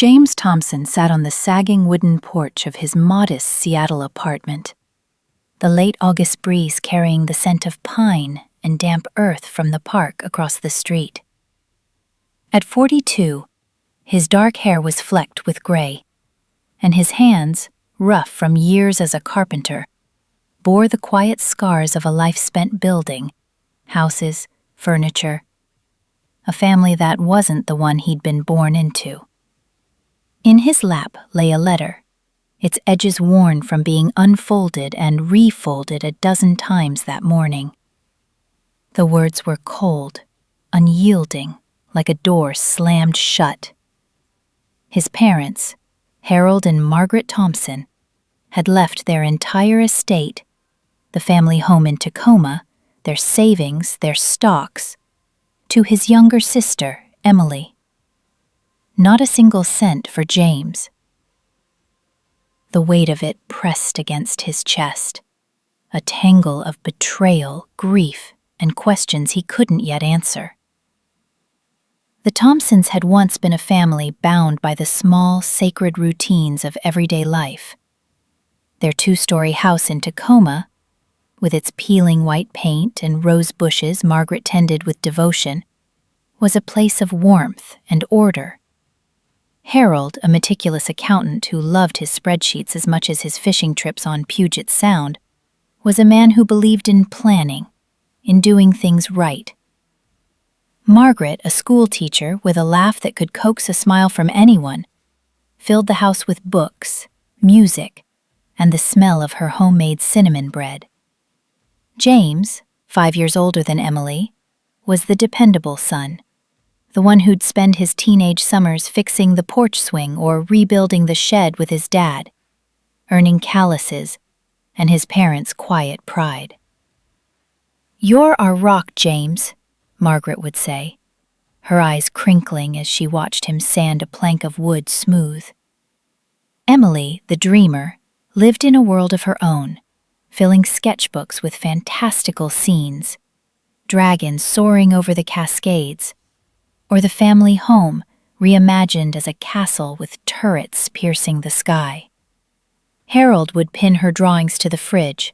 James Thompson sat on the sagging wooden porch of his modest Seattle apartment, the late August breeze carrying the scent of pine and damp earth from the park across the street. At 42, his dark hair was flecked with gray, and his hands, rough from years as a carpenter, bore the quiet scars of a life spent building houses, furniture, a family that wasn't the one he'd been born into. In his lap lay a letter, its edges worn from being unfolded and refolded a dozen times that morning. The words were cold, unyielding, like a door slammed shut. His parents, Harold and Margaret Thompson, had left their entire estate, the family home in Tacoma, their savings, their stocks, to his younger sister, Emily. Not a single cent for James. The weight of it pressed against his chest, a tangle of betrayal, grief, and questions he couldn't yet answer. The Thompsons had once been a family bound by the small, sacred routines of everyday life. Their two-story house in Tacoma, with its peeling white paint and rose bushes Margaret tended with devotion, was a place of warmth and order. Harold, a meticulous accountant who loved his spreadsheets as much as his fishing trips on Puget Sound, was a man who believed in planning, in doing things right. Margaret, a school teacher with a laugh that could coax a smile from anyone, filled the house with books, music, and the smell of her homemade cinnamon bread. James, 5 years older than Emily, was the dependable son, the one who'd spend his teenage summers fixing the porch swing or rebuilding the shed with his dad, earning calluses and his parents' quiet pride. "You're our rock, James," Margaret would say, her eyes crinkling as she watched him sand a plank of wood smooth. Emily, the dreamer, lived in a world of her own, filling sketchbooks with fantastical scenes, dragons soaring over the Cascades, or the family home reimagined as a castle with turrets piercing the sky. Harold would pin her drawings to the fridge,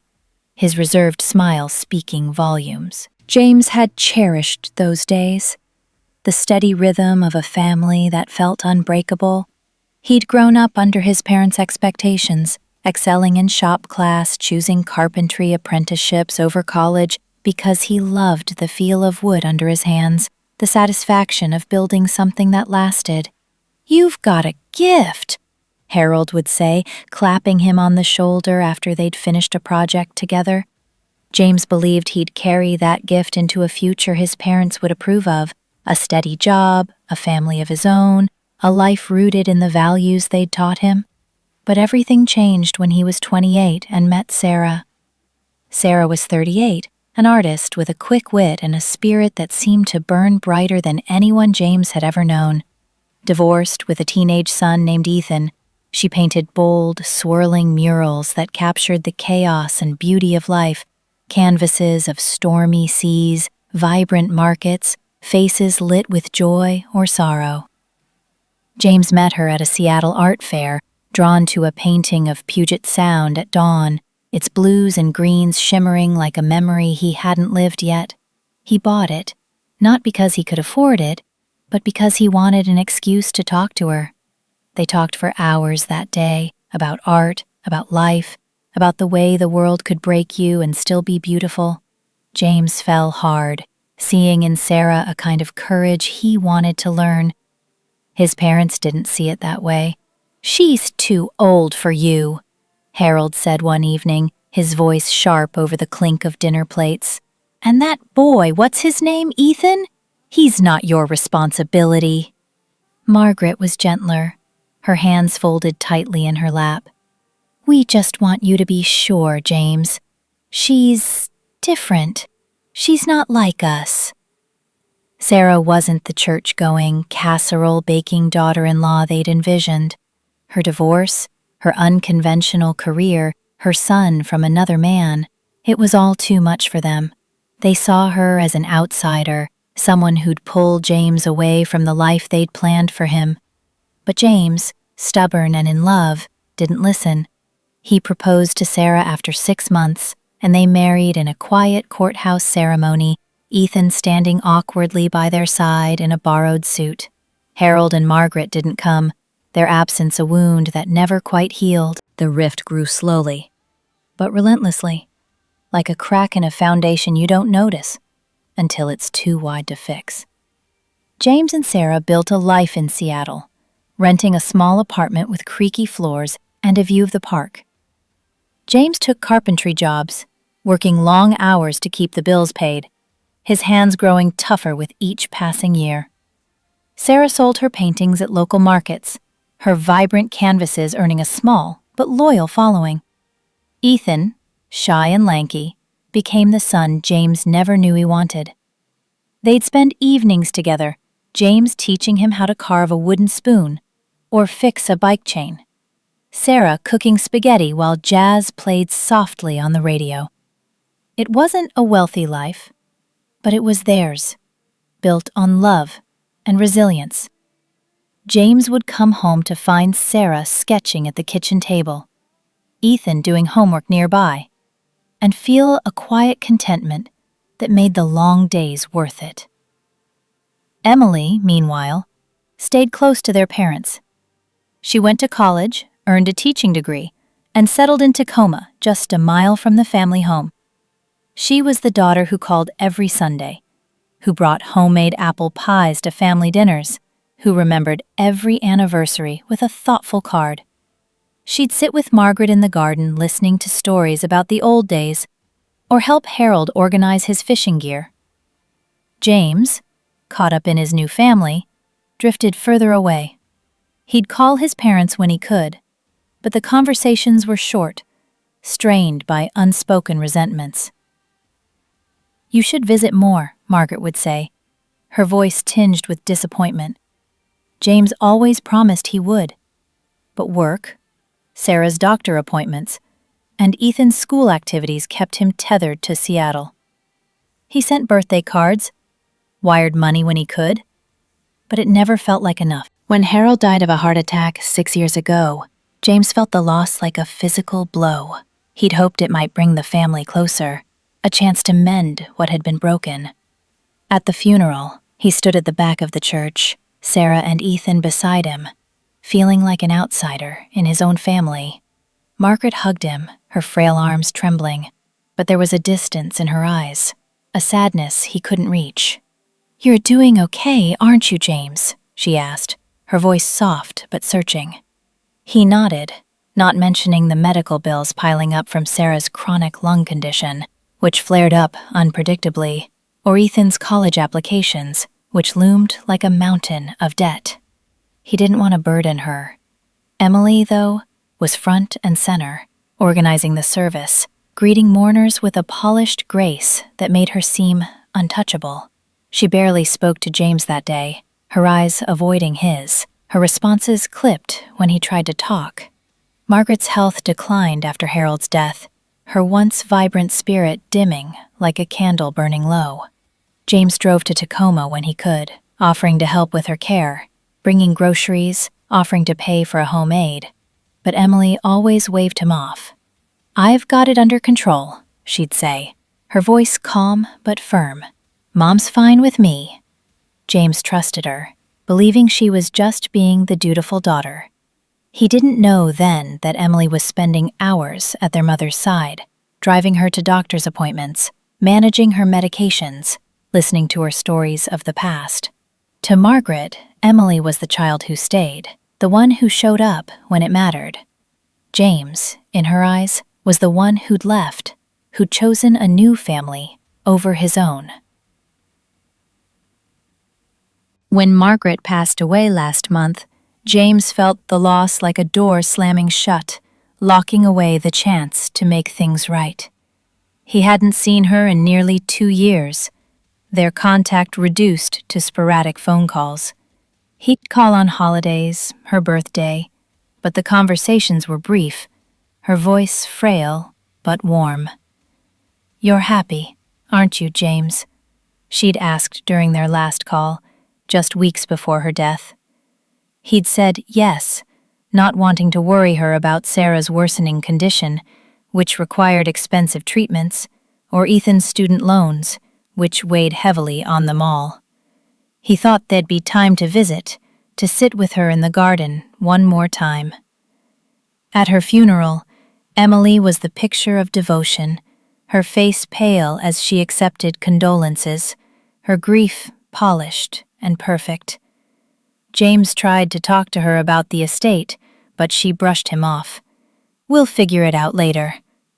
his reserved smile speaking volumes. James had cherished those days, the steady rhythm of a family that felt unbreakable. He'd grown up under his parents' expectations, excelling in shop class, choosing carpentry apprenticeships over college because he loved the feel of wood under his hands, the satisfaction of building something that lasted. "You've got a gift," Harold would say, clapping him on the shoulder after they'd finished a project together. James believed he'd carry that gift into a future his parents would approve of, a steady job, a family of his own, a life rooted in the values they'd taught him. But everything changed when he was 28 and met Sarah. Sarah was 38, an artist with a quick wit and a spirit that seemed to burn brighter than anyone James had ever known. Divorced with a teenage son named Ethan, she painted bold, swirling murals that captured the chaos and beauty of life, canvases of stormy seas, vibrant markets, faces lit with joy or sorrow. James met her at a Seattle art fair, drawn to a painting of Puget Sound at dawn, its blues and greens shimmering like a memory he hadn't lived yet. He bought it, not because he could afford it, but because he wanted an excuse to talk to her. They talked for hours that day, about art, about life, about the way the world could break you and still be beautiful. James fell hard, seeing in Sarah a kind of courage he wanted to learn. His parents didn't see it that way. "She's too old for you," Harold said one evening, his voice sharp over the clink of dinner plates. "And that boy, what's his name, Ethan? He's not your responsibility." Margaret was gentler, her hands folded tightly in her lap. "We just want you to be sure, James. She's different. She's not like us." Sarah wasn't the church-going, casserole-baking daughter-in-law they'd envisioned. Her divorce, her unconventional career, her son from another man, it was all too much for them. They saw her as an outsider, someone who'd pull James away from the life they'd planned for him. But James, stubborn and in love, didn't listen. He proposed to Sarah after 6 months, and they married in a quiet courthouse ceremony, Ethan standing awkwardly by their side in a borrowed suit. Harold and Margaret didn't come, their absence a wound that never quite healed. The rift grew slowly, but relentlessly, like a crack in a foundation you don't notice until it's too wide to fix. James and Sarah built a life in Seattle, renting a small apartment with creaky floors and a view of the park. James took carpentry jobs, working long hours to keep the bills paid, his hands growing tougher with each passing year. Sarah sold her paintings at local markets, her vibrant canvases earning a small but loyal following. Ethan, shy and lanky, became the son James never knew he wanted. They'd spend evenings together, James teaching him how to carve a wooden spoon or fix a bike chain. Sarah cooking spaghetti while jazz played softly on the radio. It wasn't a wealthy life, but it was theirs, built on love and resilience. James would come home to find Sarah sketching at the kitchen table, Ethan doing homework nearby, and feel a quiet contentment that made the long days worth it. Emily, meanwhile, stayed close to their parents. She went to college, earned a teaching degree, and settled in Tacoma, just a mile from the family home. She was the daughter who called every Sunday, who brought homemade apple pies to family dinners, who remembered every anniversary with a thoughtful card. She'd sit with Margaret in the garden listening to stories about the old days, or help Harold organize his fishing gear. James, caught up in his new family, drifted further away. He'd call his parents when he could, but the conversations were short, strained by unspoken resentments. "You should visit more," Margaret would say, her voice tinged with disappointment. James always promised he would. But work, Sarah's doctor appointments, and Ethan's school activities kept him tethered to Seattle. He sent birthday cards, wired money when he could, but it never felt like enough. When Harold died of a heart attack 6 years ago, James felt the loss like a physical blow. He'd hoped it might bring the family closer, a chance to mend what had been broken. At the funeral, he stood at the back of the church, Sarah and Ethan beside him, feeling like an outsider in his own family. Margaret hugged him, her frail arms trembling, but there was a distance in her eyes, a sadness he couldn't reach. "You're doing okay, aren't you, James?" she asked, her voice soft but searching. He nodded, not mentioning the medical bills piling up from Sarah's chronic lung condition, which flared up unpredictably, or Ethan's college applications, which loomed like a mountain of debt. He didn't want to burden her. Emily, though, was front and center, organizing the service, greeting mourners with a polished grace that made her seem untouchable. She barely spoke to James that day, her eyes avoiding his, her responses clipped when he tried to talk. Margaret's health declined after Harold's death, her once vibrant spirit dimming like a candle burning low. James drove to Tacoma when he could, offering to help with her care, bringing groceries, offering to pay for a home aide. But Emily always waved him off. "I've got it under control," she'd say, her voice calm but firm. "Mom's fine with me." James trusted her, believing she was just being the dutiful daughter. He didn't know then that Emily was spending hours at their mother's side, driving her to doctor's appointments, managing her medications, listening to her stories of the past. To Margaret, Emily was the child who stayed, the one who showed up when it mattered. James, in her eyes, was the one who'd left, who'd chosen a new family over his own. When Margaret passed away last month, James felt the loss like a door slamming shut, locking away the chance to make things right. He hadn't seen her in nearly 2 years, their contact reduced to sporadic phone calls. He'd call on holidays, her birthday, but the conversations were brief, her voice frail but warm. "You're happy, aren't you, James?" she'd asked during their last call, just weeks before her death. He'd said yes, not wanting to worry her about Sarah's worsening condition, which required expensive treatments, or Ethan's student loans, which weighed heavily on them all. He thought there'd be time to visit, to sit with her in the garden one more time. At her funeral, Emily was the picture of devotion, her face pale as she accepted condolences, her grief polished and perfect. James tried to talk to her about the estate, but she brushed him off. "We'll figure it out later,"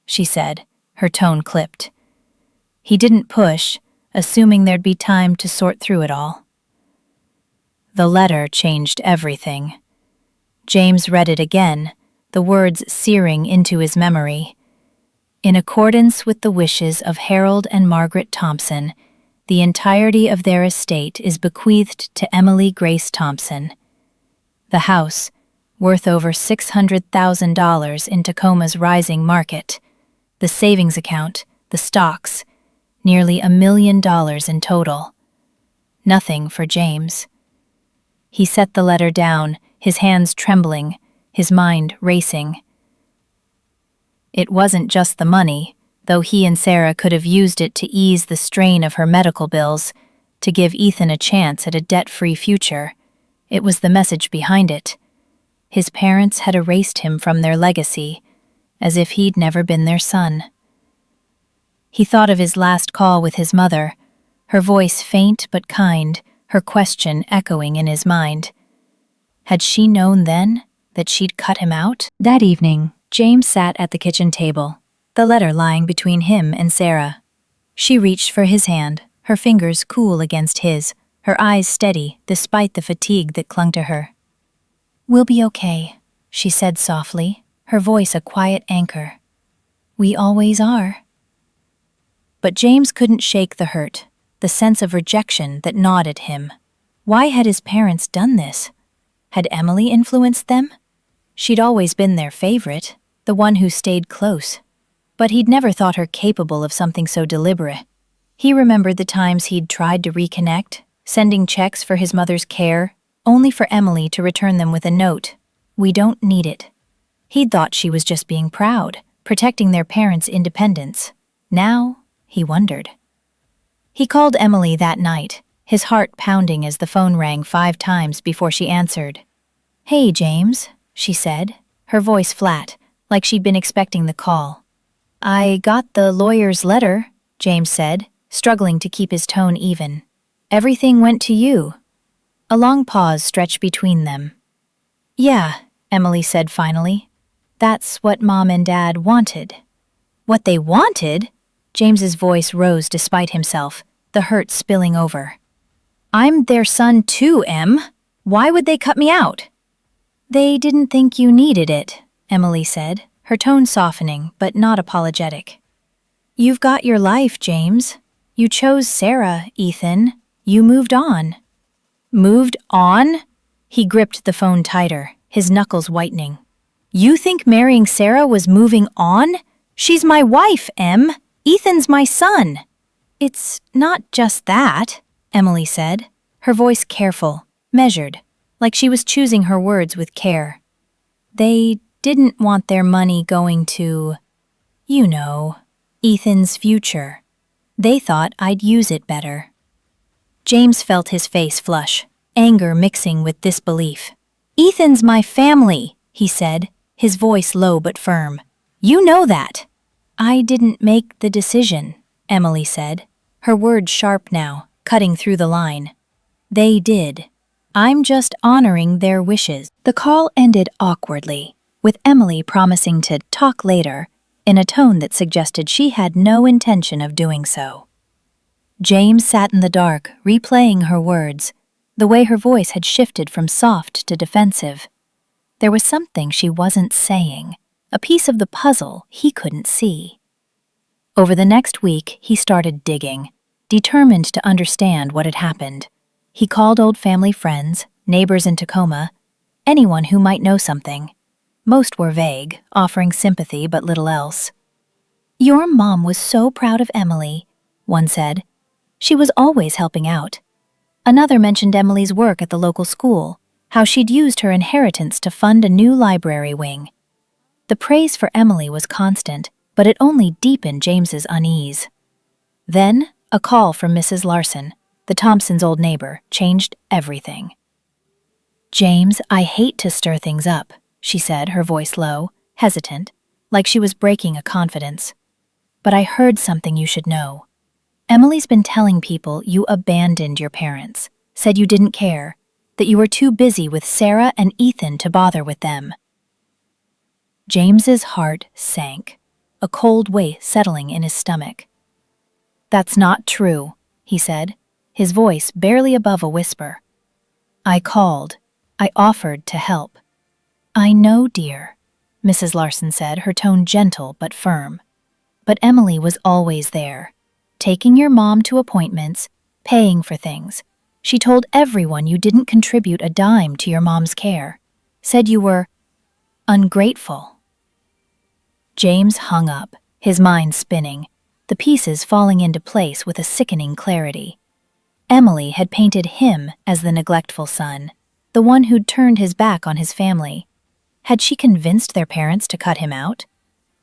she said, her tone clipped. He didn't push, assuming there'd be time to sort through it all. The letter changed everything. James read it again, the words searing into his memory. In accordance with the wishes of Harold and Margaret Thompson, the entirety of their estate is bequeathed to Emily Grace Thompson. The house, worth over $600,000 in Tacoma's rising market, the savings account, the stocks, nearly $1 million in total. Nothing for James. He set the letter down, his hands trembling, his mind racing. It wasn't just the money, though he and Sarah could have used it to ease the strain of her medical bills, to give Ethan a chance at a debt-free future. It was the message behind it. His parents had erased him from their legacy, as if he'd never been their son. He thought of his last call with his mother, her voice faint but kind, her question echoing in his mind. Had she known then that she'd cut him out? That evening, James sat at the kitchen table, the letter lying between him and Sarah. She reached for his hand, her fingers cool against his, her eyes steady despite the fatigue that clung to her. "We'll be okay," she said softly, her voice a quiet anchor. "We always are." But James couldn't shake the hurt, the sense of rejection that gnawed at him. Why had his parents done this? Had Emily influenced them? She'd always been their favorite, the one who stayed close. But he'd never thought her capable of something so deliberate. He remembered the times he'd tried to reconnect, sending checks for his mother's care, only for Emily to return them with a note, "We don't need it." He'd thought she was just being proud, protecting their parents' independence. Now, he wondered. He called Emily that night, his heart pounding as the phone rang 5 times before she answered. "Hey, James," she said, her voice flat, like she'd been expecting the call. "I got the lawyer's letter," James said, struggling to keep his tone even. "Everything went to you." A long pause stretched between them. "Yeah," Emily said finally. "That's what Mom and Dad wanted." "What they wanted?" James's voice rose despite himself, the hurt spilling over. "I'm their son too, Em. Why would they cut me out?" "They didn't think you needed it," Emily said, her tone softening but not apologetic. "You've got your life, James. You chose Sarah, Ethan. You moved on." "Moved on?" He gripped the phone tighter, his knuckles whitening. "You think marrying Sarah was moving on? She's my wife, Em. Ethan's my son." "It's not just that," Emily said, her voice careful, measured, like she was choosing her words with care. "They didn't want their money going to, you know, Ethan's future. They thought I'd use it better." James felt his face flush, anger mixing with disbelief. "Ethan's my family," he said, his voice low but firm. "You know that." "I didn't make the decision," Emily said, her words sharp now, cutting through the line. "They did. I'm just honoring their wishes." The call ended awkwardly, with Emily promising to talk later, in a tone that suggested she had no intention of doing so. James sat in the dark, replaying her words, the way her voice had shifted from soft to defensive. There was something she wasn't saying, a piece of the puzzle he couldn't see. Over the next week, he started digging, determined to understand what had happened. He called old family friends, neighbors in Tacoma, anyone who might know something. Most were vague, offering sympathy but little else. "Your mom was so proud of Emily," one said. "She was always helping out." Another mentioned Emily's work at the local school, how she'd used her inheritance to fund a new library wing. The praise for Emily was constant, but it only deepened James's unease. Then, a call from Mrs. Larson, the Thompsons' old neighbor, changed everything. "James, I hate to stir things up," she said, her voice low, hesitant, like she was breaking a confidence. "But I heard something you should know. Emily's been telling people you abandoned your parents, said you didn't care, that you were too busy with Sarah and Ethan to bother with them." James's heart sank, a cold weight settling in his stomach. "That's not true," he said, his voice barely above a whisper. "I called. I offered to help." "I know, dear," Mrs. Larson said, her tone gentle but firm. "But Emily was always there, taking your mom to appointments, paying for things. She told everyone you didn't contribute a dime to your mom's care, said you were ungrateful." James hung up, his mind spinning, the pieces falling into place with a sickening clarity. Emily had painted him as the neglectful son, the one who'd turned his back on his family. Had she convinced their parents to cut him out?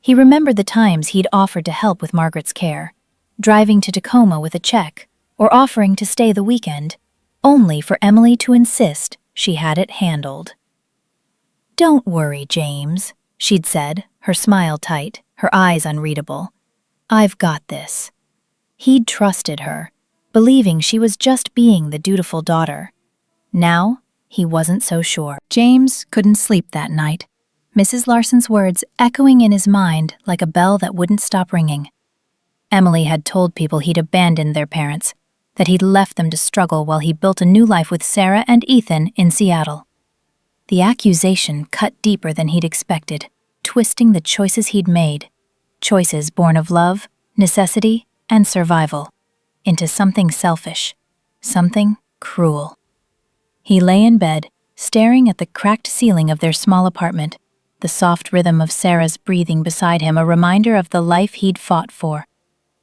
He remembered the times he'd offered to help with Margaret's care, driving to Tacoma with a check, or offering to stay the weekend, only for Emily to insist she had it handled. "Don't worry, James," she'd said, her smile tight, her eyes unreadable. "I've got this." He'd trusted her, believing she was just being the dutiful daughter. Now, he wasn't so sure. James couldn't sleep that night, Mrs. Larson's words echoing in his mind like a bell that wouldn't stop ringing. Emily had told people he'd abandoned their parents, that he'd left them to struggle while he built a new life with Sarah and Ethan in Seattle. The accusation cut deeper than he'd expected, twisting the choices he'd made, choices born of love, necessity, and survival, into something selfish, something cruel. He lay in bed, staring at the cracked ceiling of their small apartment, the soft rhythm of Sarah's breathing beside him a reminder of the life he'd fought for.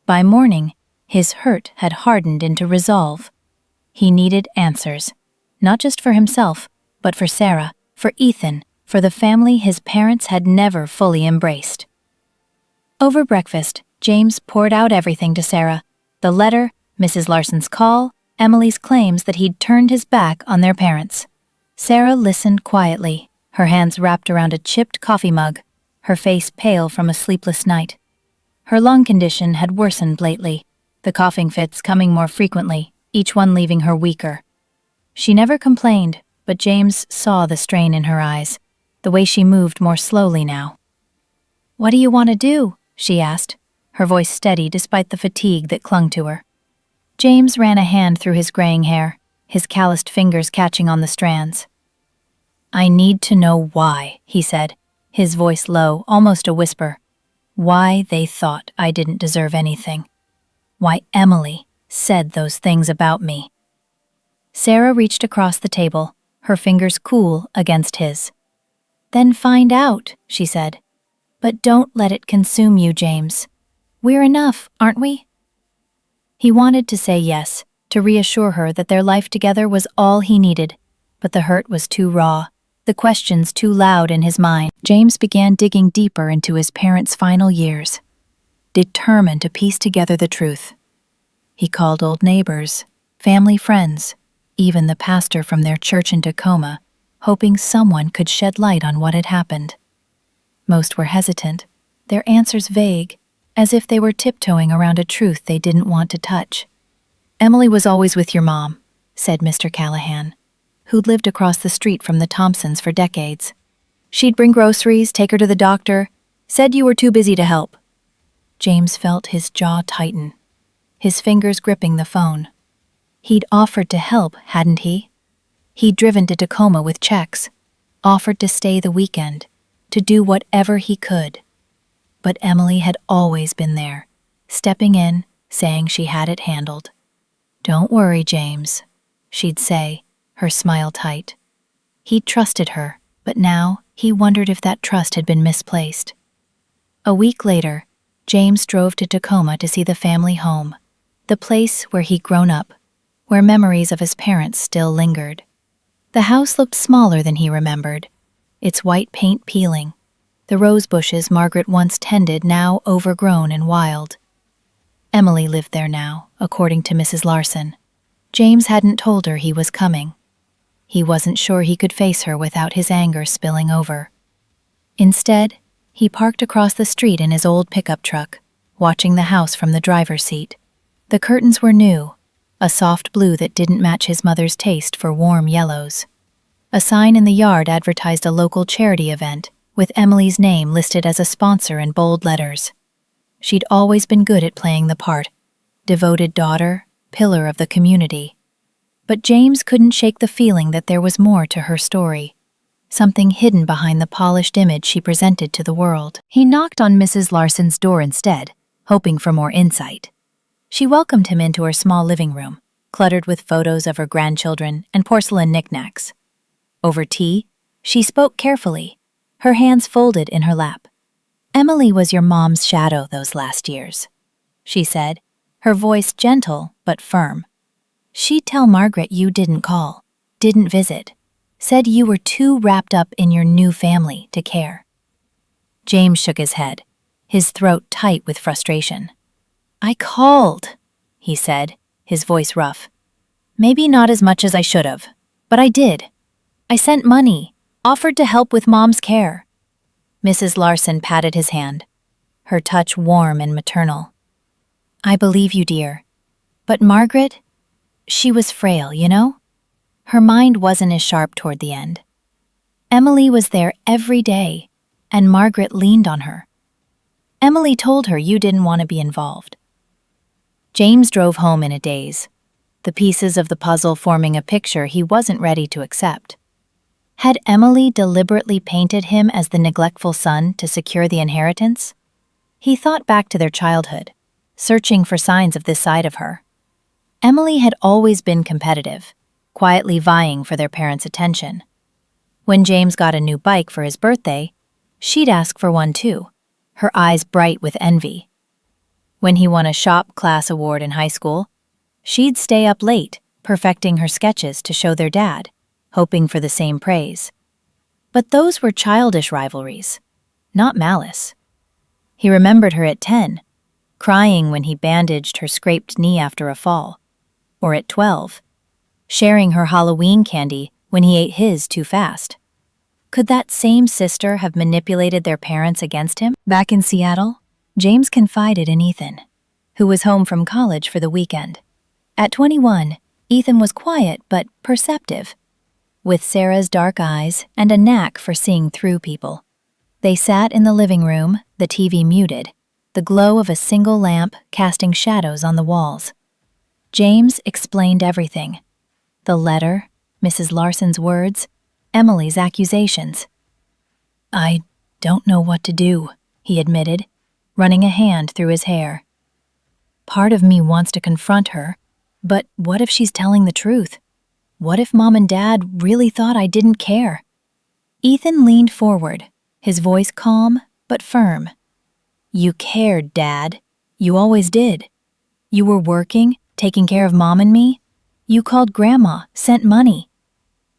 By morning, his hurt had hardened into resolve. He needed answers, not just for himself, but for Sarah, for Ethan, for the family his parents had never fully embraced. Over breakfast, James poured out everything to Sarah: the letter, Mrs. Larson's call, Emily's claims that he'd turned his back on their parents. Sarah listened quietly, her hands wrapped around a chipped coffee mug, her face pale from a sleepless night. Her lung condition had worsened lately, the coughing fits coming more frequently, each one leaving her weaker. She never complained, but James saw the strain in her eyes, the way she moved more slowly now. "What do you want to do?" she asked, her voice steady despite the fatigue that clung to her. James ran a hand through his graying hair, his calloused fingers catching on the strands. "I need to know why," he said, his voice low, almost a whisper. "Why they thought I didn't deserve anything. Why Emily said those things about me." Sarah reached across the table, her fingers cool against his. "Then find out," she said. "But don't let it consume you, James. We're enough, aren't we?" He wanted to say yes, to reassure her that their life together was all he needed, but the hurt was too raw, the questions too loud in his mind. James began digging deeper into his parents' final years, determined to piece together the truth. He called old neighbors, family friends, even the pastor from their church in Tacoma, hoping someone could shed light on what had happened. Most were hesitant, their answers vague, as if they were tiptoeing around a truth they didn't want to touch. "Emily was always with your mom," said Mr. Callahan, who'd lived across the street from the Thompsons for decades. "She'd bring groceries, take her to the doctor, said you were too busy to help." James felt his jaw tighten, his fingers gripping the phone. He'd offered to help, hadn't he? He'd driven to Tacoma with checks, offered to stay the weekend, to do whatever he could. But Emily had always been there, stepping in, saying she had it handled. "Don't worry, James," she'd say, her smile tight. He'd trusted her, but now he wondered if that trust had been misplaced. A week later, James drove to Tacoma to see the family home, the place where he'd grown up, where memories of his parents still lingered. The house looked smaller than he remembered, its white paint peeling, the rose bushes Margaret once tended now overgrown and wild. Emily lived there now, according to Mrs. Larson. James hadn't told her he was coming. He wasn't sure he could face her without his anger spilling over. Instead, he parked across the street in his old pickup truck, watching the house from the driver's seat. The curtains were new, a soft blue that didn't match his mother's taste for warm yellows. A sign in the yard advertised a local charity event, with Emily's name listed as a sponsor in bold letters. She'd always been good at playing the part, devoted daughter, pillar of the community. But James couldn't shake the feeling that there was more to her story, something hidden behind the polished image she presented to the world. He knocked on Mrs. Larson's door instead, hoping for more insight. She welcomed him into her small living room, cluttered with photos of her grandchildren and porcelain knickknacks. Over tea, she spoke carefully, her hands folded in her lap. "Emily was your mom's shadow those last years," she said, her voice gentle but firm. "She'd tell Margaret you didn't call, didn't visit, said you were too wrapped up in your new family to care." James shook his head, his throat tight with frustration. "I called," he said, his voice rough. "Maybe not as much as I should have, but I did. I sent money, offered to help with Mom's care." Mrs. Larson patted his hand, her touch warm and maternal. "I believe you, dear. But Margaret, she was frail, you know? Her mind wasn't as sharp toward the end. Emily was there every day, and Margaret leaned on her. Emily told her you didn't want to be involved." James drove home in a daze, the pieces of the puzzle forming a picture he wasn't ready to accept. Had Emily deliberately painted him as the neglectful son to secure the inheritance? He thought back to their childhood, searching for signs of this side of her. Emily had always been competitive, quietly vying for their parents' attention. When James got a new bike for his birthday, she'd ask for one too, her eyes bright with envy. When he won a shop class award in high school, she'd stay up late, perfecting her sketches to show their dad, hoping for the same praise. But those were childish rivalries, not malice. He remembered her at 10, crying when he bandaged her scraped knee after a fall, or at 12, sharing her Halloween candy when he ate his too fast. Could that same sister have manipulated their parents against him? Back in Seattle, James confided in Ethan, who was home from college for the weekend. At 21, Ethan was quiet but perceptive, with Sarah's dark eyes and a knack for seeing through people. They sat in the living room, the TV muted, the glow of a single lamp casting shadows on the walls. James explained everything. The letter, Mrs. Larson's words, Emily's accusations. "I don't know what to do," he admitted, running a hand through his hair. "Part of me wants to confront her, but what if she's telling the truth? What if Mom and Dad really thought I didn't care?" Ethan leaned forward, his voice calm but firm. "You cared, Dad. You always did. You were working, taking care of Mom and me. You called Grandma, sent money.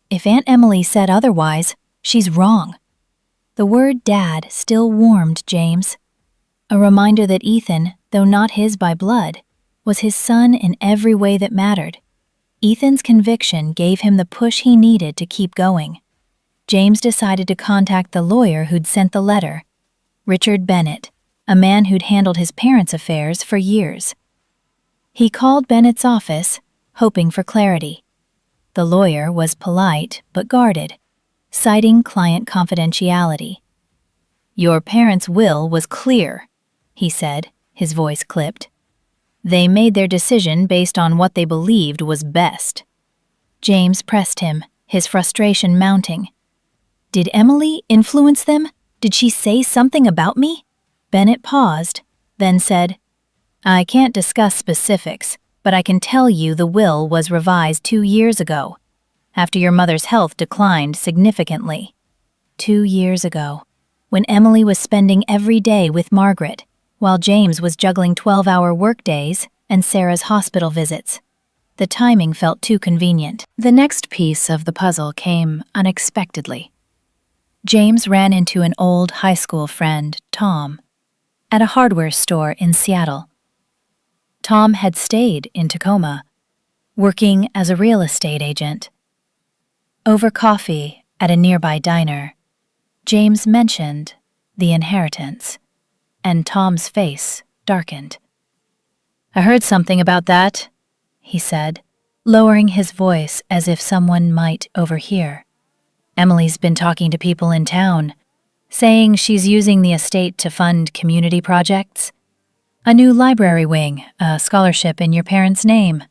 If Aunt Emily said otherwise, she's wrong." The word Dad still warmed James, a reminder that Ethan, though not his by blood, was his son in every way that mattered. Ethan's conviction gave him the push he needed to keep going. James decided to contact the lawyer who'd sent the letter, Richard Bennett, a man who'd handled his parents' affairs for years. He called Bennett's office, hoping for clarity. The lawyer was polite but guarded, citing client confidentiality. "Your parents' will was clear," he said, his voice clipped. "They made their decision based on what they believed was best." James pressed him, his frustration mounting. "Did Emily influence them? Did she say something about me?" Bennett paused, then said, "I can't discuss specifics, but I can tell you the will was revised 2 years ago, after your mother's health declined significantly." 2 years ago, when Emily was spending every day with Margaret, while James was juggling 12-hour workdays and Sarah's hospital visits. The timing felt too convenient. The next piece of the puzzle came unexpectedly. James ran into an old high school friend, Tom, at a hardware store in Seattle. Tom had stayed in Tacoma, working as a real estate agent. Over coffee at a nearby diner, James mentioned the inheritance, and Tom's face darkened. "I heard something about that," he said, lowering his voice as if someone might overhear. "Emily's been talking to people in town, saying she's using the estate to fund community projects. A new library wing, a scholarship in your parents' name.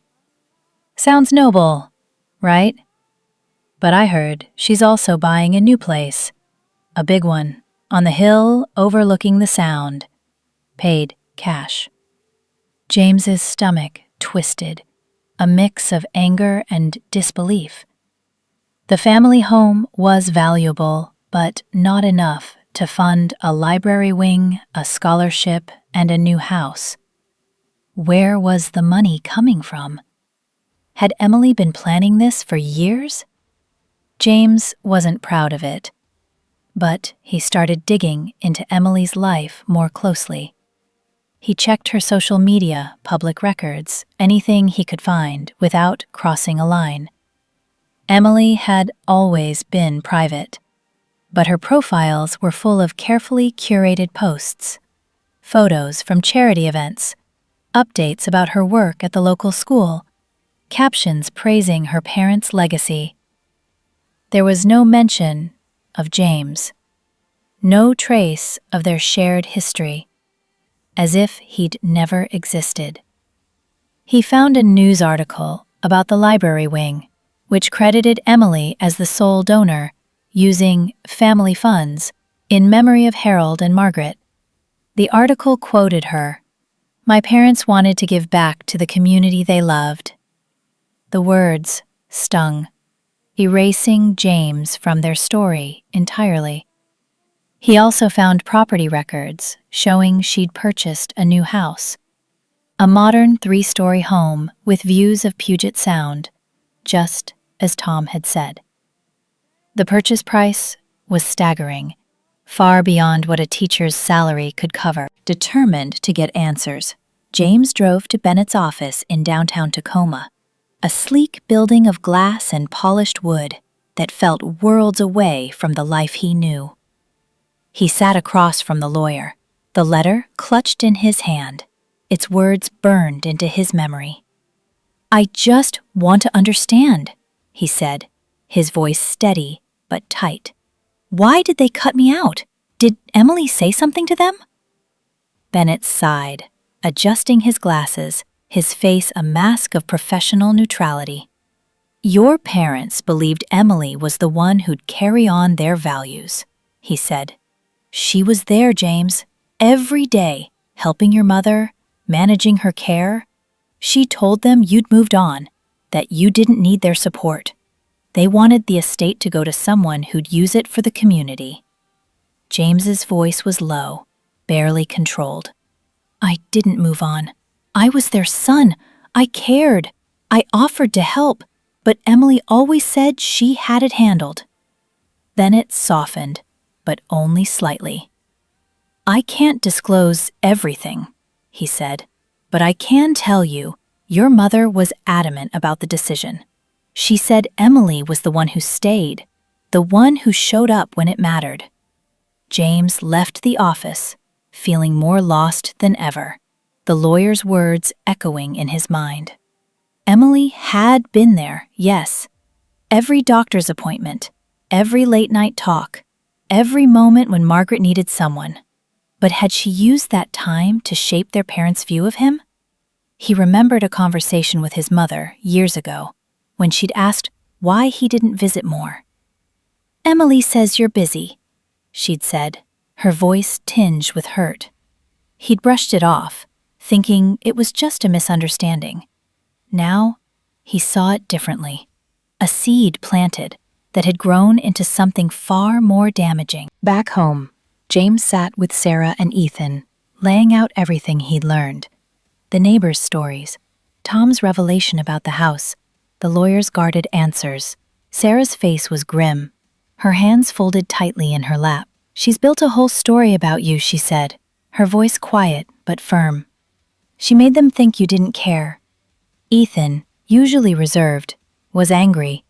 Sounds noble, right? But I heard she's also buying a new place, a big one, on the hill overlooking the Sound. Paid cash." James's stomach twisted, a mix of anger and disbelief. The family home was valuable, but not enough to fund a library wing, a scholarship, and a new house. Where was the money coming from? Had Emily been planning this for years? James wasn't proud of it, but he started digging into Emily's life more closely. He checked her social media, public records, anything he could find without crossing a line. Emily had always been private, but her profiles were full of carefully curated posts, photos from charity events, updates about her work at the local school, captions praising her parents' legacy. There was no mention of James, no trace of their shared history, as if he'd never existed. He found a news article about the library wing, which credited Emily as the sole donor, using family funds in memory of Harold and Margaret. The article quoted her, "My parents wanted to give back to the community they loved." The words stung, erasing James from their story entirely. He also found property records showing she'd purchased a new house, a modern 3-story home with views of Puget Sound, just as Tom had said. The purchase price was staggering, far beyond what a teacher's salary could cover. Determined to get answers, James drove to Bennett's office in downtown Tacoma, a sleek building of glass and polished wood that felt worlds away from the life he knew. He sat across from the lawyer, the letter clutched in his hand, its words burned into his memory. "I just want to understand," he said, his voice steady but tight. "Why did they cut me out? Did Emily say something to them?" Bennett sighed, adjusting his glasses, his face a mask of professional neutrality. "Your parents believed Emily was the one who'd carry on their values," he said. "She was there, James, every day, helping your mother, managing her care. She told them you'd moved on, that you didn't need their support. They wanted the estate to go to someone who'd use it for the community." James's voice was low, barely controlled. "I didn't move on. I was their son. I cared. I offered to help, but Emily always said she had it handled." Then it softened, but only slightly. "I can't disclose everything," he said, "but I can tell you, your mother was adamant about the decision. She said Emily was the one who stayed, the one who showed up when it mattered." James left the office, feeling more lost than ever, the lawyer's words echoing in his mind. Emily had been there, yes. Every doctor's appointment, every late-night talk, every moment when Margaret needed someone. But had she used that time to shape their parents' view of him? He remembered a conversation with his mother years ago, when she'd asked why he didn't visit more. "Emily says you're busy," she'd said, her voice tinged with hurt. He'd brushed it off, thinking it was just a misunderstanding. Now, he saw it differently. A seed planted that had grown into something far more damaging. Back home, James sat with Sarah and Ethan, laying out everything he'd learned. The neighbors' stories, Tom's revelation about the house, the lawyer's guarded answers. Sarah's face was grim, her hands folded tightly in her lap. "She's built a whole story about you," she said, her voice quiet but firm. "She made them think you didn't care." Ethan, usually reserved, was angry,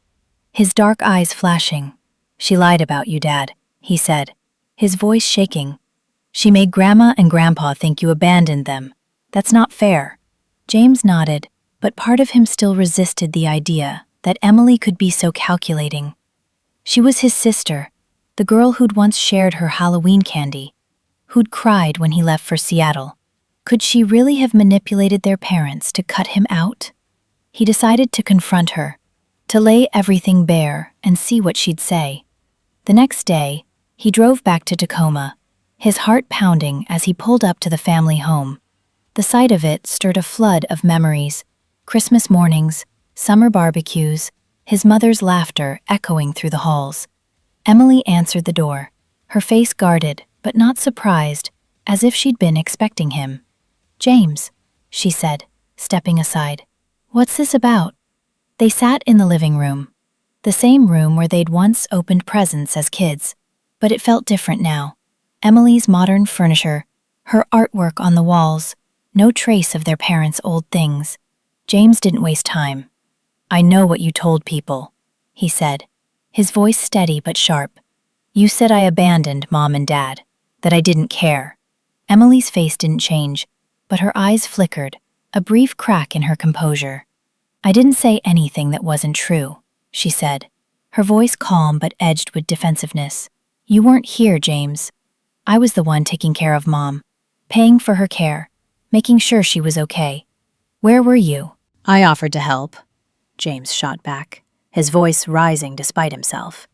his dark eyes flashing. "She lied about you, Dad," he said, his voice shaking. "She made Grandma and Grandpa think you abandoned them. That's not fair." James nodded, but part of him still resisted the idea that Emily could be so calculating. She was his sister, the girl who'd once shared her Halloween candy, who'd cried when he left for Seattle. Could she really have manipulated their parents to cut him out? He decided to confront her, to lay everything bare and see what she'd say. The next day, he drove back to Tacoma, his heart pounding as he pulled up to the family home. The sight of it stirred a flood of memories: Christmas mornings, summer barbecues, his mother's laughter echoing through the halls. Emily answered the door, her face guarded but not surprised, as if she'd been expecting him. "James," she said, stepping aside. "What's this about?" They sat in the living room, the same room where they'd once opened presents as kids, but it felt different now. Emily's modern furniture, her artwork on the walls, no trace of their parents' old things. James didn't waste time. "I know what you told people," he said, his voice steady but sharp. "You said I abandoned Mom and Dad, that I didn't care." Emily's face didn't change, but her eyes flickered, a brief crack in her composure. "I didn't say anything that wasn't true," she said, her voice calm but edged with defensiveness. "You weren't here, James. I was the one taking care of Mom, paying for her care, making sure she was okay. Where were you?" "I offered to help," James shot back, his voice rising despite himself.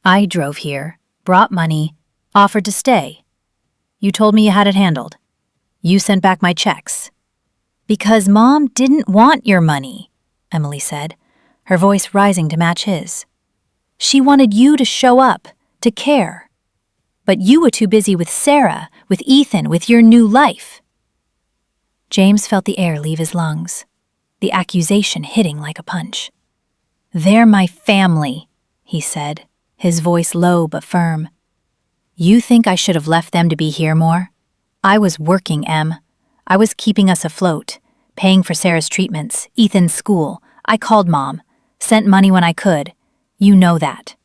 "I drove here, brought money, offered to stay. You told me you had it handled. You sent back my checks." "Because Mom didn't want your money," Emily said, her voice rising to match his. "She wanted you to show up, to care. But you were too busy with Sarah, with Ethan, with your new life." James felt the air leave his lungs, the accusation hitting like a punch. "They're my family," he said, his voice low but firm. "You think I should have left them to be here more? I was working, Em. I was keeping us afloat, paying for Sarah's treatments, Ethan's school. I called Mom, sent money when I could. You know that."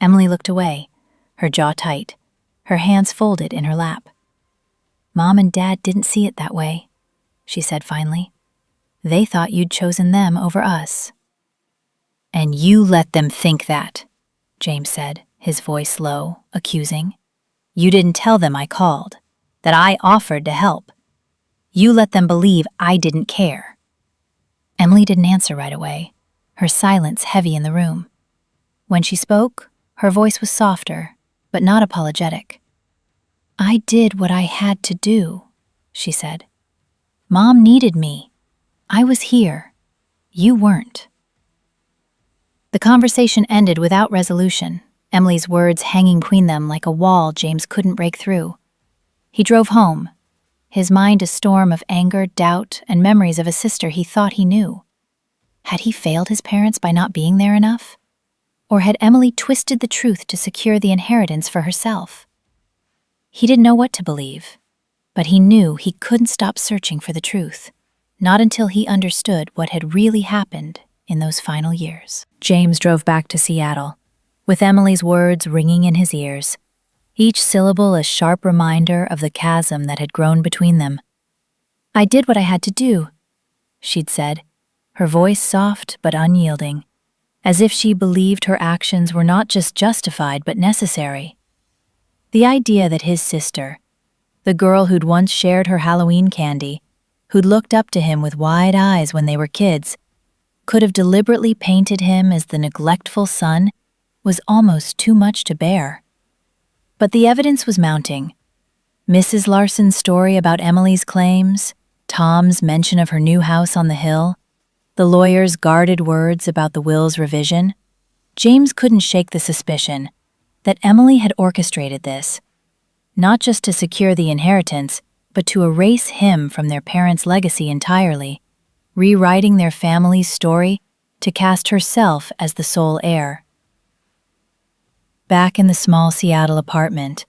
Emily looked away, her jaw tight, her hands folded in her lap. "Mom and Dad didn't see it that way," she said finally. "They thought you'd chosen them over us." "And you let them think that," James said, his voice low, accusing. "You didn't tell them I called, that I offered to help. You let them believe I didn't care." Emily didn't answer right away, her silence heavy in the room. When she spoke, her voice was softer, but not apologetic. "I did what I had to do," she said. "Mom needed me. I was here. You weren't." The conversation ended without resolution, Emily's words hanging between them like a wall James couldn't break through. He drove home, his mind a storm of anger, doubt, and memories of a sister he thought he knew. Had he failed his parents by not being there enough? Or had Emily twisted the truth to secure the inheritance for herself? He didn't know what to believe, but he knew he couldn't stop searching for the truth, not until he understood what had really happened in those final years. James drove back to Seattle, with Emily's words ringing in his ears, each syllable a sharp reminder of the chasm that had grown between them. "I did what I had to do," she'd said, her voice soft but unyielding, as if she believed her actions were not just justified but necessary. The idea that his sister, the girl who'd once shared her Halloween candy, who'd looked up to him with wide eyes when they were kids, could have deliberately painted him as the neglectful son was almost too much to bear. But the evidence was mounting. Mrs. Larson's story about Emily's claims, Tom's mention of her new house on the hill, the lawyer's guarded words about the will's revision. James couldn't shake the suspicion that Emily had orchestrated this, not just to secure the inheritance, but to erase him from their parents' legacy entirely. rewriting their family's story to cast herself as the sole heir. Back in the small Seattle apartment,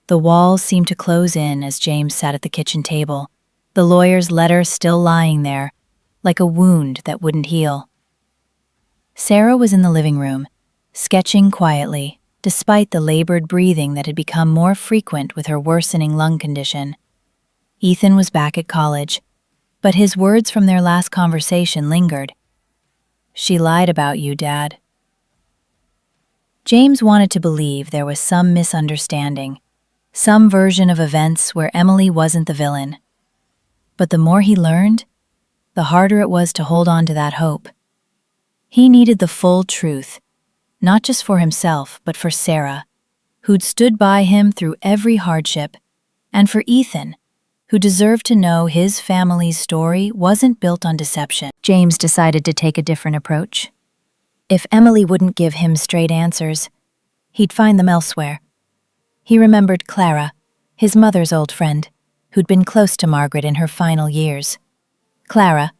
the walls seemed to close in as James sat at the kitchen table, the lawyer's letter still lying there, like a wound that wouldn't heal. Sarah was in the living room, sketching quietly, despite the labored breathing that had become more frequent with her worsening lung condition. Ethan was back at college, but his words from their last conversation lingered. "She lied about you, Dad." James wanted to believe there was some misunderstanding, some version of events where Emily wasn't the villain. But the more he learned, the harder it was to hold on to that hope. He needed the full truth, not just for himself, but for Sarah, who'd stood by him through every hardship, and for Ethan, who deserved to know his family's story wasn't built on deception. James decided to take a different approach. If Emily wouldn't give him straight answers, he'd find them elsewhere. He remembered Clara, his mother's old friend, who'd been close to Margaret in her final years. Clara,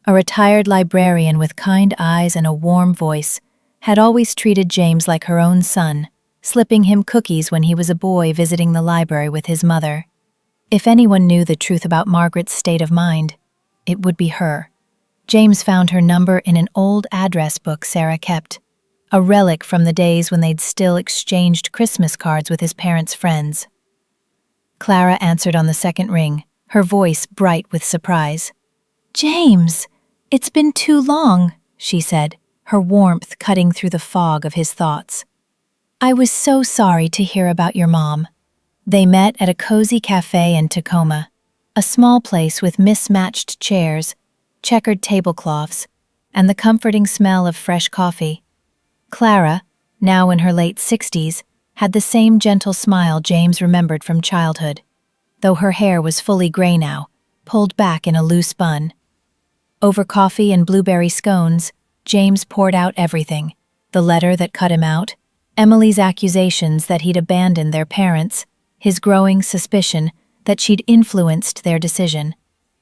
a retired librarian with kind eyes and a warm voice, had always treated James like her own son, slipping him cookies when he was a boy visiting the library with his mother. If anyone knew the truth about Margaret's state of mind, it would be her. James found her number in an old address book Sarah kept, a relic from the days when they'd still exchanged Christmas cards with his parents' friends. Clara answered on the second ring, her voice bright with surprise. "James, it's been too long," she said, her warmth cutting through the fog of his thoughts. "I was so sorry to hear about your mom." They met at a cozy cafe in Tacoma, a small place with mismatched chairs, checkered tablecloths, and the comforting smell of fresh coffee. Clara, now in her late 60s, had the same gentle smile James remembered from childhood, though her hair was fully gray now, pulled back in a loose bun. Over coffee and blueberry scones, James poured out everything: the letter that cut him out, Emily's accusations that he'd abandoned their parents, his growing suspicion that she'd influenced their decision.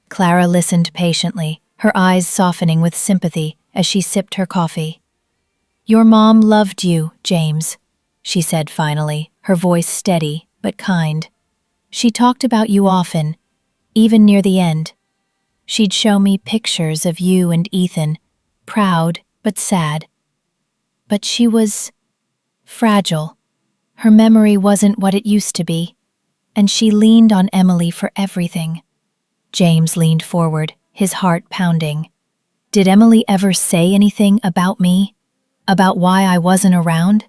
Clara listened patiently, her eyes softening with sympathy as she sipped her coffee. "Your mom loved you, James," she said finally, her voice steady but kind. "She talked about you often, even near the end. She'd show me pictures of you and Ethan, proud but sad. But she was fragile. Her memory wasn't what it used to be, and she leaned on Emily for everything." James leaned forward, his heart pounding. "Did Emily ever say anything about me? About why I wasn't around?"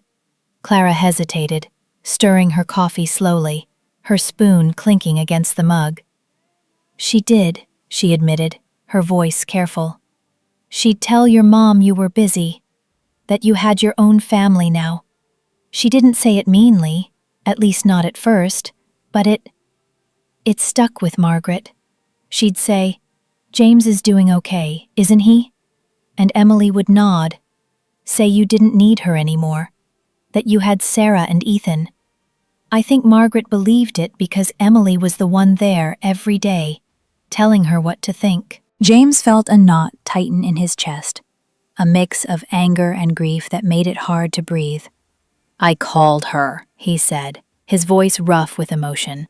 Clara hesitated, stirring her coffee slowly, her spoon clinking against the mug. "She did," she admitted, her voice careful. "She'd tell your mom you were busy, that you had your own family now. She didn't say it meanly, at least not at first, but it stuck with Margaret. She'd say, 'James is doing okay, isn't he?' And Emily would nod, say you didn't need her anymore, that you had Sarah and Ethan. I think Margaret believed it because Emily was the one there every day, telling her what to think." James felt a knot tighten in his chest, a mix of anger and grief that made it hard to breathe. "I called her," he said, his voice rough with emotion.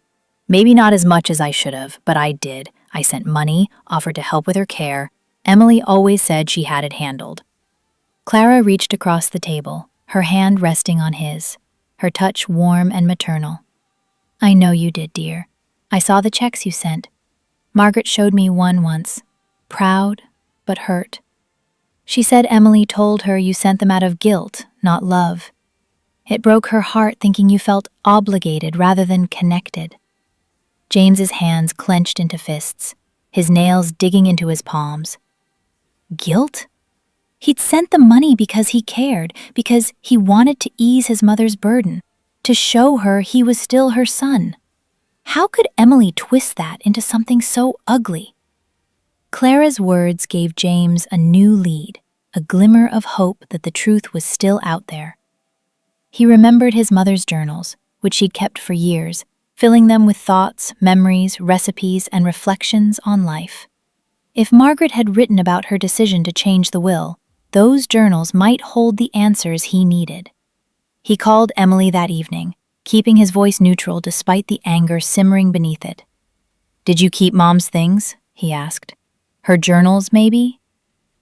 "Maybe not as much as I should have, but I did. I sent money, offered to help with her care. Emily always said she had it handled." Clara reached across the table, her hand resting on his, her touch warm and maternal. "I know you did, dear. I saw the checks you sent. Margaret showed me one once, proud but hurt. She said Emily told her you sent them out of guilt, not love. It broke her heart thinking you felt obligated rather than connected." James's hands clenched into fists, his nails digging into his palms. Guilt? He'd sent the money because he cared, because he wanted to ease his mother's burden, to show her he was still her son. How could Emily twist that into something so ugly? Clara's words gave James a new lead, a glimmer of hope that the truth was still out there. He remembered his mother's journals, which she'd kept for years, filling them with thoughts, memories, recipes, and reflections on life. If Margaret had written about her decision to change the will, those journals might hold the answers he needed. He called Emily that evening, keeping his voice neutral despite the anger simmering beneath it. "Did you keep Mom's things?" he asked. "Her journals, maybe?"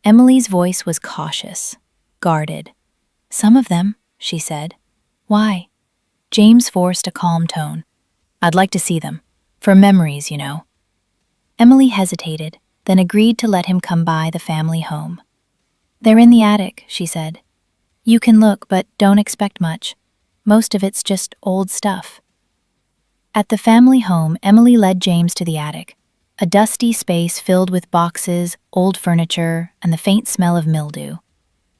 Emily's voice was cautious, guarded. "Some of them," she said. "Why?" James forced a calm tone. "I'd like to see them. For memories, you know." Emily hesitated, then agreed to let him come by the family home. "They're in the attic," she said. "You can look, but don't expect much. Most of it's just old stuff." At the family home, Emily led James to the attic, a dusty space filled with boxes, old furniture, and the faint smell of mildew.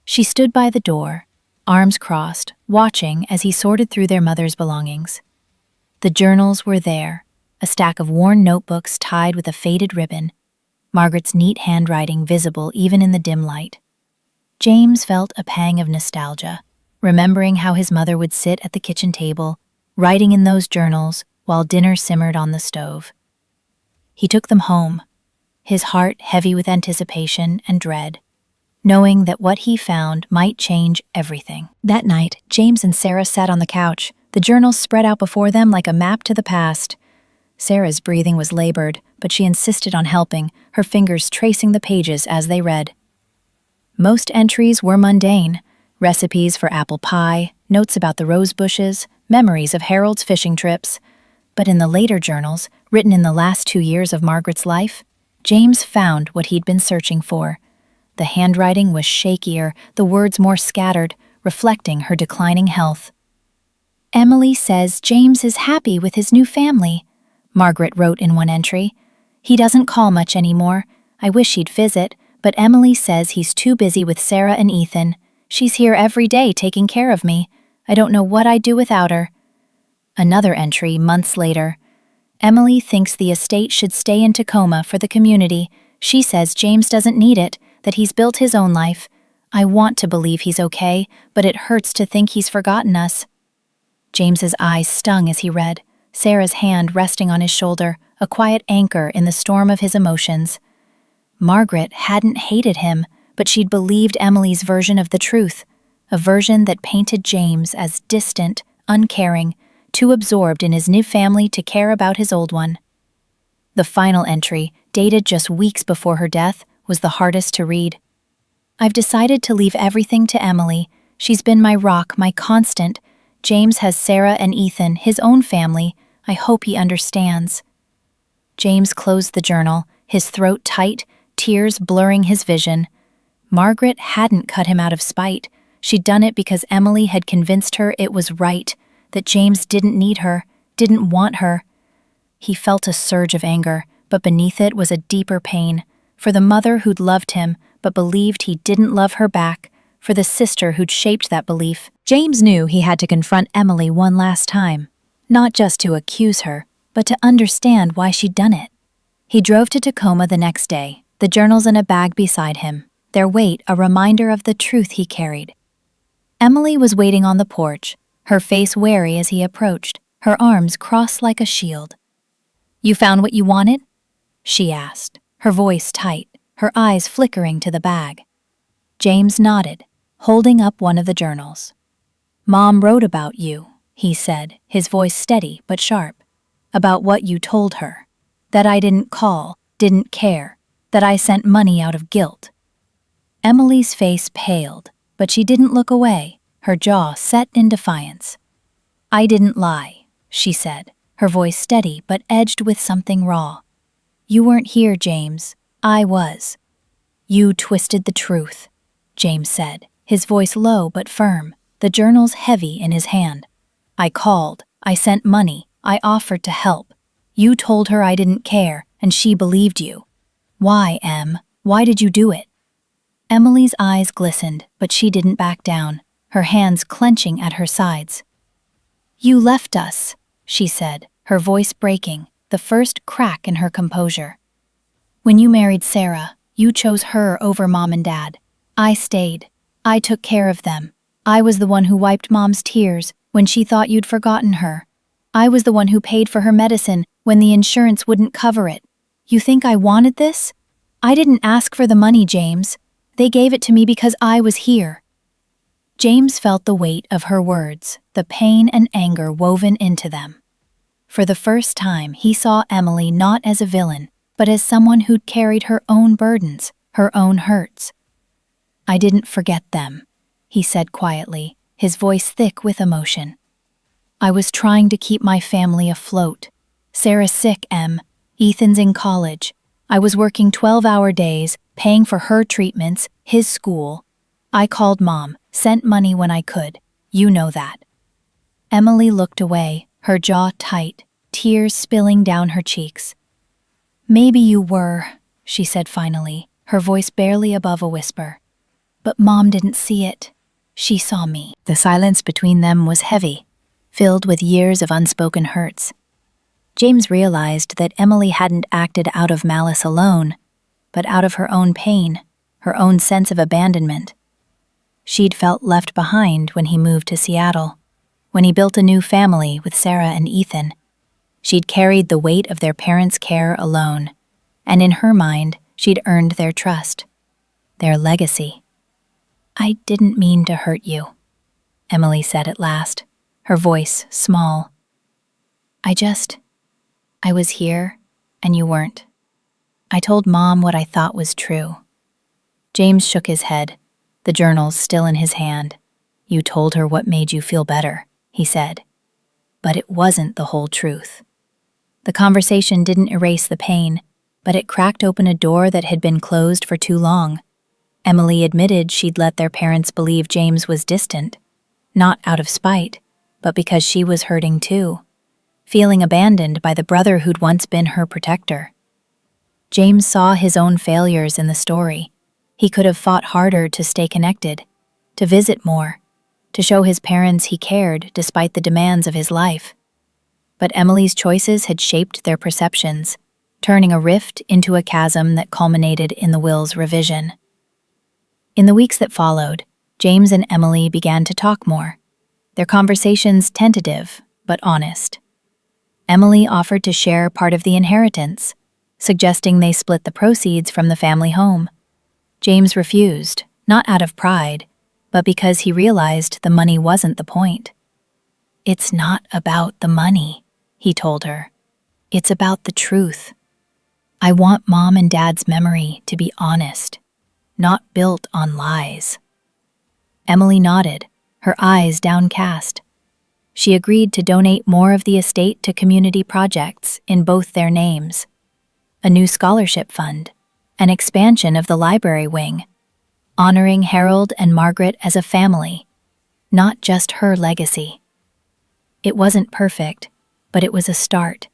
She stood by the door, arms crossed, watching as he sorted through their mother's belongings. The journals were there, a stack of worn notebooks tied with a faded ribbon, Margaret's neat handwriting visible even in the dim light. James felt a pang of nostalgia, remembering how his mother would sit at the kitchen table, writing in those journals while dinner simmered on the stove. He took them home, his heart heavy with anticipation and dread, knowing that what he found might change everything. That night, James and Sarah sat on the couch, the journals spread out before them like a map to the past. Sarah's breathing was labored, but she insisted on helping, her fingers tracing the pages as they read. Most entries were mundane: recipes for apple pie, notes about the rose bushes, memories of Harold's fishing trips. But in the later journals, written in the last 2 years of Margaret's life, James found what he'd been searching for. The handwriting was shakier, the words more scattered, reflecting her declining health. "Emily says James is happy with his new family," Margaret wrote in one entry. "He doesn't call much anymore. I wish he'd visit, but Emily says he's too busy with Sarah and Ethan. She's here every day taking care of me. I don't know what I'd do without her." Another entry, months later. "Emily thinks the estate should stay in Tacoma for the community. She says James doesn't need it, that he's built his own life. I want to believe he's okay, but it hurts to think he's forgotten us." James's eyes stung as he read, Sarah's hand resting on his shoulder, a quiet anchor in the storm of his emotions. Margaret hadn't hated him, but she'd believed Emily's version of the truth, a version that painted James as distant, uncaring, too absorbed in his new family to care about his old one. The final entry, dated just weeks before her death, was the hardest to read. "I've decided to leave everything to Emily. She's been my rock, my constant. James has Sarah and Ethan, his own family. I hope he understands." James closed the journal, his throat tight, tears blurring his vision. Margaret hadn't cut him out of spite. She'd done it because Emily had convinced her it was right, that James didn't need her, didn't want her. He felt a surge of anger, but beneath it was a deeper pain, for the mother who'd loved him but believed he didn't love her back, for the sister who'd shaped that belief. James knew he had to confront Emily one last time, not just to accuse her, but to understand why she'd done it. He drove to Tacoma the next day, the journals in a bag beside him, their weight a reminder of the truth he carried. Emily was waiting on the porch, her face wary as he approached, her arms crossed like a shield. "You found what you wanted?" she asked, her voice tight, her eyes flickering to the bag. James nodded, holding up one of the journals. "Mom wrote about you," he said, his voice steady but sharp. "About what you told her. That I didn't call, didn't care, that I sent money out of guilt." Emily's face paled, but she didn't look away, her jaw set in defiance. "I didn't lie," she said, her voice steady but edged with something raw. "You weren't here, James. I was." "You twisted the truth," James said, his voice low but firm, the journals heavy in his hand. "I called, I sent money, I offered to help. You told her I didn't care, and she believed you. Why, Em? Why did you do it?" Emily's eyes glistened, but she didn't back down, her hands clenching at her sides. "You left us," she said, her voice breaking, the first crack in her composure. "When you married Sarah, you chose her over Mom and Dad. I stayed. I took care of them. I was the one who wiped Mom's tears when she thought you'd forgotten her. I was the one who paid for her medicine when the insurance wouldn't cover it. You think I wanted this?" I didn't ask for the money, James. They gave it to me because I was here. James felt the weight of her words, the pain and anger woven into them. For the first time, he saw Emily not as a villain, but as someone who'd carried her own burdens, her own hurts. I didn't forget them, he said quietly, his voice thick with emotion. I was trying to keep my family afloat. Sarah's sick, Em. Ethan's in college. I was working 12-hour days, paying for her treatments, his school. I called Mom, sent money when I could. You know that. Emily looked away, her jaw tight, tears spilling down her cheeks. Maybe you were, she said finally, her voice barely above a whisper. But Mom didn't see it. She saw me. The silence between them was heavy, filled with years of unspoken hurts. James realized that Emily hadn't acted out of malice alone, but out of her own pain, her own sense of abandonment. She'd felt left behind when he moved to Seattle, when he built a new family with Sarah and Ethan. She'd carried the weight of their parents' care alone, and in her mind, she'd earned their trust, their legacy. I didn't mean to hurt you, Emily said at last, her voice small. I was here, and you weren't. I told Mom what I thought was true. James shook his head, the journals still in his hand. You told her what made you feel better, he said. But it wasn't the whole truth. The conversation didn't erase the pain, but it cracked open a door that had been closed for too long. Emily admitted she'd let their parents believe James was distant, not out of spite, but because she was hurting too, feeling abandoned by the brother who'd once been her protector. James saw his own failures in the story. He could have fought harder to stay connected, to visit more, to show his parents he cared despite the demands of his life. But Emily's choices had shaped their perceptions, turning a rift into a chasm that culminated in the will's revision. In the weeks that followed, James and Emily began to talk more, their conversations tentative but honest. Emily offered to share part of the inheritance, suggesting they split the proceeds from the family home. James refused, not out of pride, but because he realized the money wasn't the point. It's not about the money, he told her. It's about the truth. I want Mom and Dad's memory to be honest, not built on lies. Emily nodded, her eyes downcast. She agreed to donate more of the estate to community projects in both their names. A new scholarship fund, an expansion of the library wing, honoring Harold and Margaret as a family, not just her legacy. It wasn't perfect, but it was a start,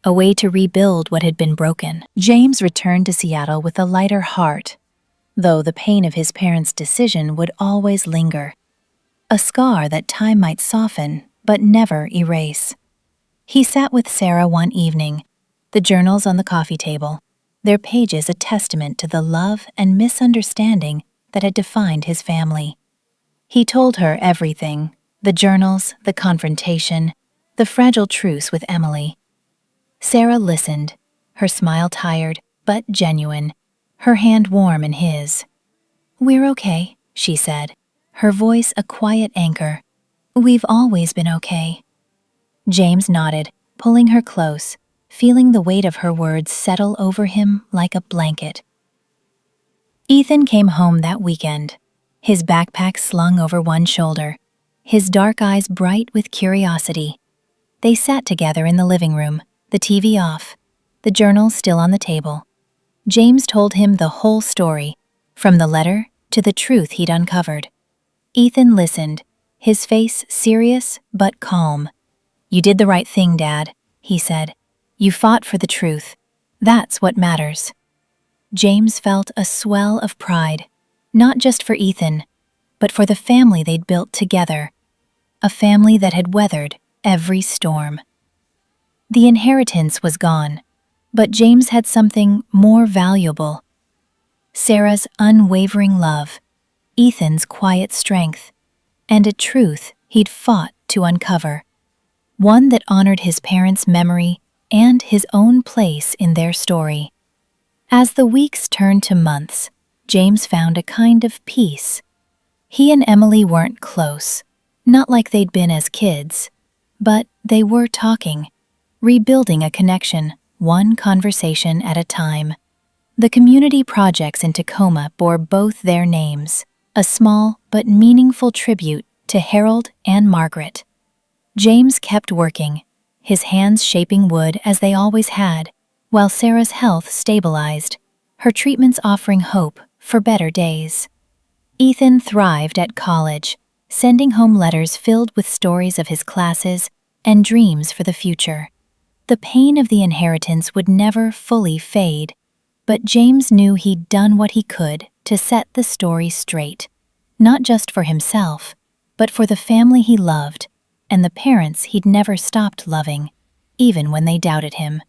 a way to rebuild what had been broken. James returned to Seattle with a lighter heart, though the pain of his parents' decision would always linger, a scar that time might soften but never erase. He sat with Sarah one evening, the journals on the coffee table, their pages a testament to the love and misunderstanding that had defined his family. He told her everything, the journals, the confrontation, the fragile truce with Emily. Sarah listened, her smile tired but genuine, her hand warm in his. We're okay, she said, her voice a quiet anchor. We've always been okay. James nodded, pulling her close, feeling the weight of her words settle over him like a blanket. Ethan came home that weekend, his backpack slung over one shoulder, his dark eyes bright with curiosity. They sat together in the living room, the TV off, the journal still on the table. James told him the whole story, from the letter to the truth he'd uncovered. Ethan listened, his face serious but calm. You did the right thing, Dad, he said. You fought for the truth. That's what matters. James felt a swell of pride, not just for Ethan, but for the family they'd built together, a family that had weathered every storm. The inheritance was gone, but James had something more valuable. Sarah's unwavering love, Ethan's quiet strength, and a truth he'd fought to uncover, one that honored his parents' memory and his own place in their story. As the weeks turned to months, James found a kind of peace. He and Emily weren't close, not like they'd been as kids, but they were talking, rebuilding a connection, one conversation at a time. The community projects in Tacoma bore both their names, a small but meaningful tribute to Harold and Margaret. James kept working, his hands shaping wood as they always had, while Sarah's health stabilized, her treatments offering hope for better days. Ethan thrived at college, sending home letters filled with stories of his classes and dreams for the future. The pain of the inheritance would never fully fade, but James knew he'd done what he could to set the story straight, not just for himself, but for the family he loved and the parents he'd never stopped loving, even when they doubted him.